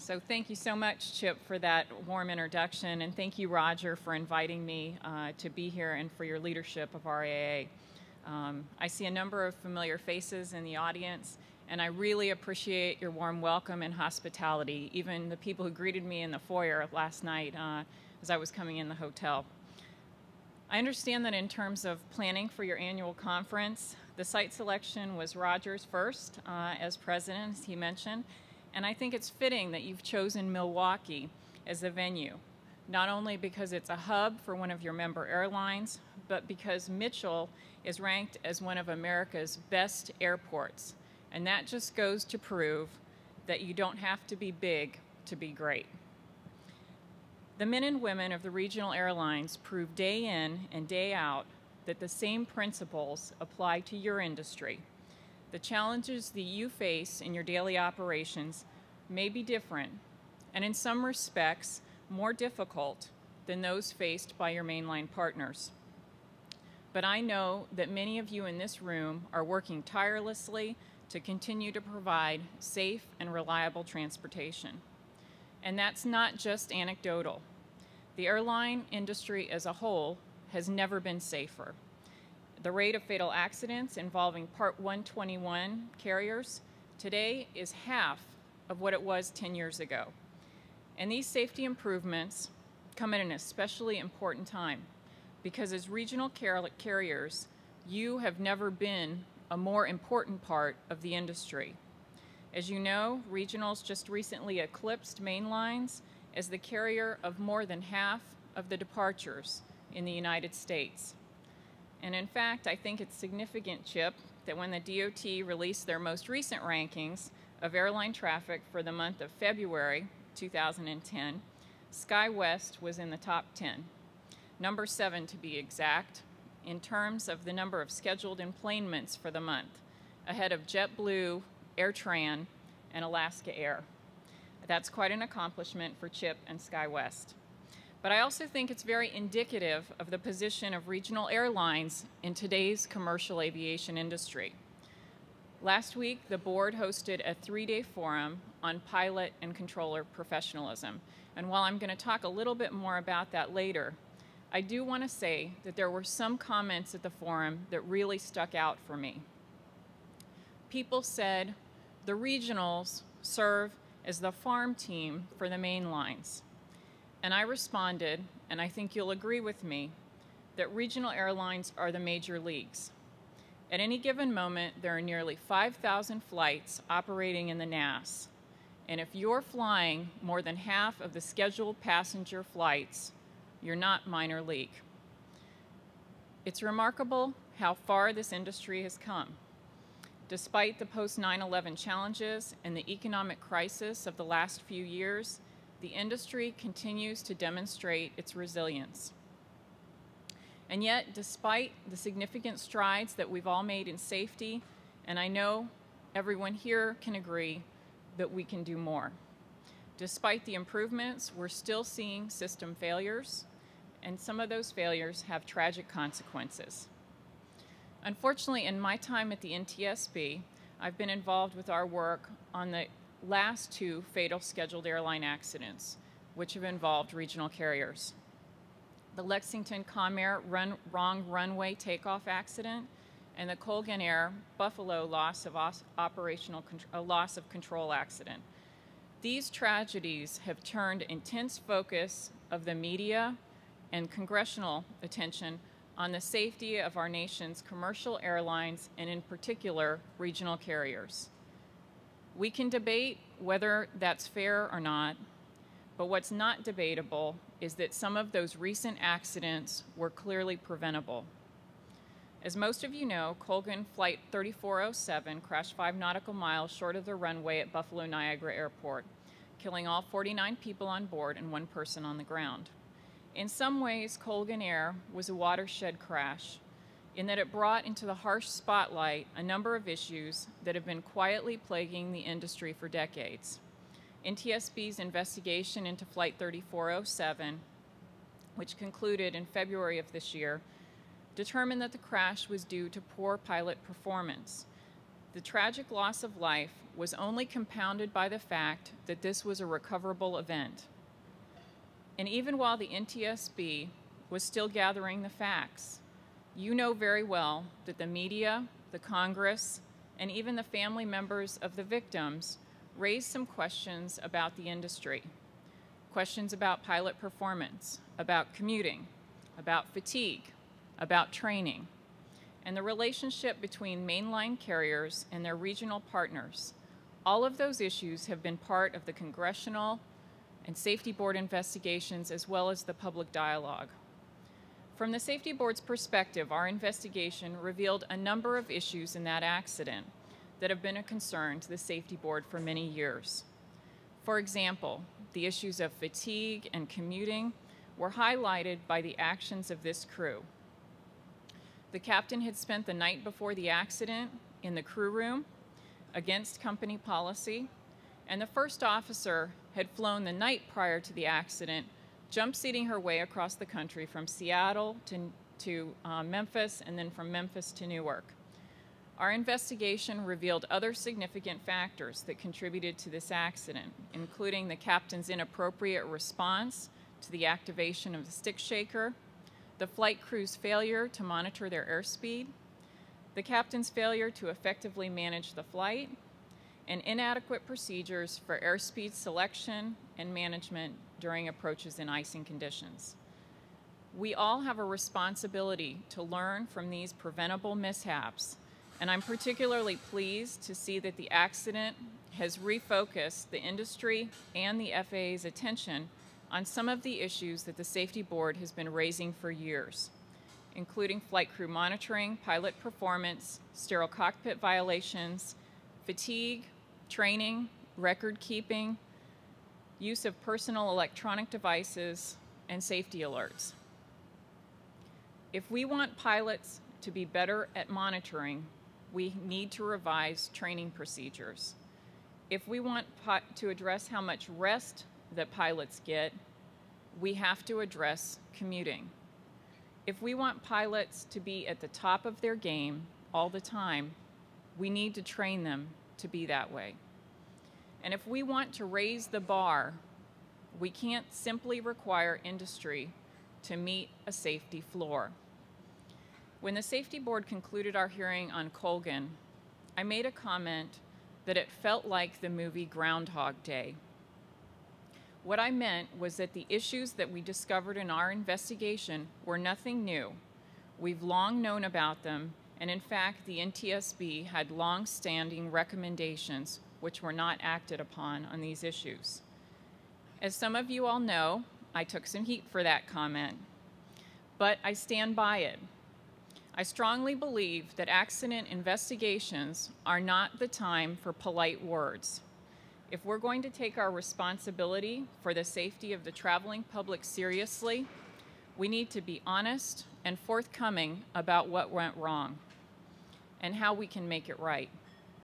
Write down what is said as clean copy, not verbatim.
So thank you so much, Chip, for that warm introduction, and thank you, Roger, for inviting me to be here and for your leadership of RAA. I see a number of familiar faces in the audience, and I really appreciate your warm welcome and hospitality, even the people who greeted me in the foyer last night as I was coming in the hotel. I understand that in terms of planning for your annual conference, the site selection was Roger's first as president, as he mentioned, and I think it's fitting that you've chosen Milwaukee as the venue, not only because it's a hub for one of your member airlines, but because Mitchell is ranked as one of America's best airports. And that just goes to prove that you don't have to be big to be great. The men and women of the regional airlines prove day in and day out that the same principles apply to your industry. The challenges that you face in your daily operations may be different, and in some respects, more difficult than those faced by your mainline partners. But I know that many of you in this room are working tirelessly to continue to provide safe and reliable transportation. And that's not just anecdotal. The airline industry as a whole has never been safer. The rate of fatal accidents involving Part 121 carriers today is half of what it was 10 years ago. And these safety improvements come at an especially important time because as regional carriers, you have never been a more important part of the industry. As you know, regionals just recently eclipsed mainlines as the carrier of more than half of the departures in the United States. And in fact, I think it's significant, Chip, that when the DOT released their most recent rankings of airline traffic for the month of February 2010, SkyWest was in the top 10, number 7 to be exact, in terms of the number of scheduled enplanements for the month, ahead of JetBlue, AirTran, and Alaska Air. That's quite an accomplishment for Chip and SkyWest. But I also think it's very indicative of the position of regional airlines in today's commercial aviation industry. Last week, the board hosted a 3-day forum on pilot and controller professionalism. And while I'm going to talk a little bit more about that later, I do want to say that there were some comments at the forum that really stuck out for me. People said the regionals serve as the farm team for the main lines. And I responded, and I think you'll agree with me, that regional airlines are the major leagues. At any given moment, there are nearly 5,000 flights operating in the NAS. And if you're flying more than half of the scheduled passenger flights, you're not minor league. It's remarkable how far this industry has come. Despite the post-9/11 challenges and the economic crisis of the last few years, the industry continues to demonstrate its resilience. And yet, despite the significant strides that we've all made in safety, and I know everyone here can agree that we can do more. Despite the improvements, we're still seeing system failures, and some of those failures have tragic consequences. Unfortunately, in my time at the NTSB, I've been involved with our work on the last 2 fatal scheduled airline accidents, which have involved regional carriers. The Lexington Comair wrong runway takeoff accident and the Colgan Air Buffalo loss of control accident. These tragedies have turned intense focus of the media and congressional attention on the safety of our nation's commercial airlines and in particular regional carriers. We can debate whether that's fair or not, but what's not debatable is that some of those recent accidents were clearly preventable. As most of you know, Colgan Flight 3407 crashed 5 nautical miles short of the runway at Buffalo Niagara Airport, killing all 49 people on board and 1 person on the ground. In some ways, Colgan Air was a watershed crash in that it brought into the harsh spotlight a number of issues that have been quietly plaguing the industry for decades. NTSB's investigation into Flight 3407, which concluded in February of this year, determined that the crash was due to poor pilot performance. The tragic loss of life was only compounded by the fact that this was a recoverable event. And even while the NTSB was still gathering the facts, you know very well that the media, the Congress, and even the family members of the victims raised some questions about the industry. Questions about pilot performance, about commuting, about fatigue, about training, and the relationship between mainline carriers and their regional partners. All of those issues have been part of the congressional and safety board investigations as well as the public dialogue. From the safety board's perspective, our investigation revealed a number of issues in that accident that have been a concern to the safety board for many years. For example, the issues of fatigue and commuting were highlighted by the actions of this crew. The captain had spent the night before the accident in the crew room against company policy, and the first officer had flown the night prior to the accident, jump-seating her way across the country from Seattle to Memphis, and then from Memphis to Newark. Our investigation revealed other significant factors that contributed to this accident, including the captain's inappropriate response to the activation of the stick shaker, the flight crew's failure to monitor their airspeed, the captain's failure to effectively manage the flight, and inadequate procedures for airspeed selection and management during approaches in icing conditions. We all have a responsibility to learn from these preventable mishaps, and I'm particularly pleased to see that the accident has refocused the industry and the FAA's attention on some of the issues that the Safety Board has been raising for years, including flight crew monitoring, pilot performance, sterile cockpit violations, fatigue, training, record keeping, use of personal electronic devices, and safety alerts. If we want pilots to be better at monitoring, we need to revise training procedures. If we want to address how much rest that pilots get, we have to address commuting. If we want pilots to be at the top of their game all the time, we need to train them to be that way. And if we want to raise the bar, we can't simply require industry to meet a safety floor. When the Safety Board concluded our hearing on Colgan, I made a comment that it felt like the movie Groundhog Day. What I meant was that the issues that we discovered in our investigation were nothing new. We've long known about them, and in fact, the NTSB had long-standing recommendations which were not acted upon on these issues. As some of you all know, I took some heat for that comment, but I stand by it. I strongly believe that accident investigations are not the time for polite words. If we're going to take our responsibility for the safety of the traveling public seriously, we need to be honest and forthcoming about what went wrong and how we can make it right.